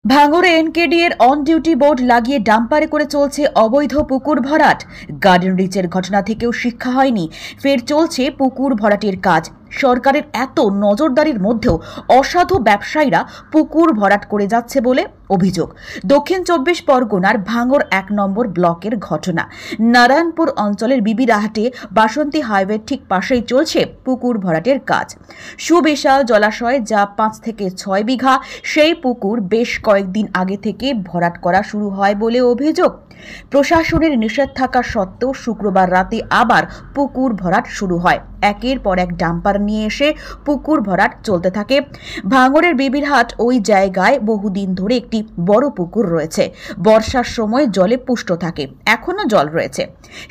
ভাঙড়ে এনকেডি এর on duty board লাগিয়ে ডাম্পারে করে চলছে অবৈধ পুকুর ভরাট। গার্ডেন রিচের ঘটনা থেকেও শিক্ষা হয়নি, ফের চলছে পুকুর ভরাটের কাজ। সরকারের এত নজরদারির মধ্যেও অসাধু ব্যবসায়ীরা পুকুর ভরাট করে যাচ্ছে বলে অভিযোগ। দক্ষিণ 24 পরগনার ভাঙড় 1 নম্বর ব্লকের ঘটনা। নারায়ণপুর অঞ্চলের বিবিরাহাটে বাসন্তী হাইওয়ের ঠিক পাশেই চলছে পুকুর ভরাটের কাজ। সুবিশাল জলাশয়, যা 5 থেকে 6 বিঘা, সেই পুকুর বেশ কয়েকদিন আগে থেকে ভরাট করা শুরু হয় বলে অভিযোগ। প্রশাসনের নিষেধ থাকা সত্ত্বেও শুক্রবার রাতে আবার পুকুর ভরাট শুরু হয়। একের পর এক ডাম্পার নিয়ে এসে পুকুর ভরাট চলতে থাকে। ভাঙড়ের বিবিরহাট ওই জায়গায় বহুদিন ধরে একটি বড় পুকুর রয়েছে। বর্ষার সময় জলে পুষ্ট থাকে, এখনো জল রয়েছে।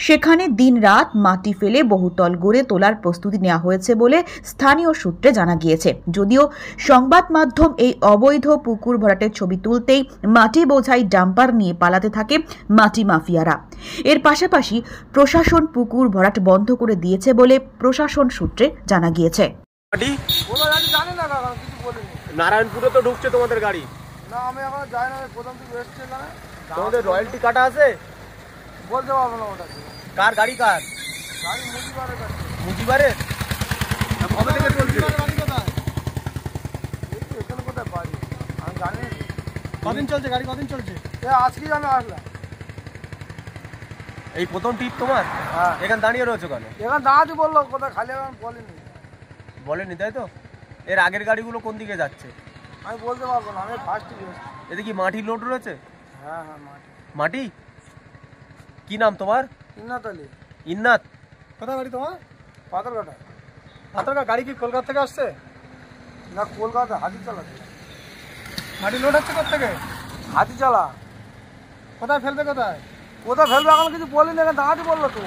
সেখানে দিনরাত মাটি ফেলে বহুতল গড়ে তোলার প্রস্তুতি নেওয়া হয়েছে বলে স্থানীয় সূত্রে জানা গিয়েছে। যদিও সংবাদ মাধ্যম এই অবৈধ পুকুর ভরাটের ছবি তুলতেই মাটি বোঝাই ডাম্পার নিয়ে পালাতে থাকে মাটি মাফিয়ারা। এর পাশাপাশি প্রশাসন পুকুর ভরাট বন্ধ করে দিয়েছে বলে প্রশাসন সূত্রে জানা গিয়েছে। নারায়ণপুরে তো ঢুকছে তোমাদের গাড়ি? না, আমি এখন যাই না, প্রথম থেকে এসছে না। তোমাদের রয়্যালটি কাটা আছে? বলতে পারবো না ওটা। কার গাড়ি? কার গাড়ি? মুজিবারের গাড়ি। মুজিবারের? কবে থেকে চলছে? এখানে কোথায় বাড়ি আমি জানি। কদিন চলছে গাড়ি? কদিন চলছে? আজকেই আমি আসলাম। এই প্রথম টিপ তোমার? হ্যাঁ। এখানে দাঁড়িয়ে রয়েছে কেন? এখানে দাঁড়াতে বললো, কোথায় খালি আমি বলিনি। বলেনি তাই তো? এর আগের গাড়িগুলো কোন দিকে যাচ্ছে? আমি বলতে পারবো না, আমি ফার্স্ট থেকে এসছি। এতে কি মাটি লোড রয়েছে? হ্যাঁ হ্যাঁ, মাটি। মাটি? কি নাম তোমার? ইন্নাত আলী। ইন্নাত? কোথায় বাড়ি তোমার? পাথরঘাটা। পাথরঘাটা। গাড়ি কি কলকাতা থেকে আসছে? না, কলকাতা হাতিচালা। মাটি লোড হচ্ছে কোথা থেকে? হাতিচালা। কোথায় ফেলবে? কোথায় কোথায় ফেলবে এখন কিছু বলিনি, এখানে দাঁড়াতে বললো তো।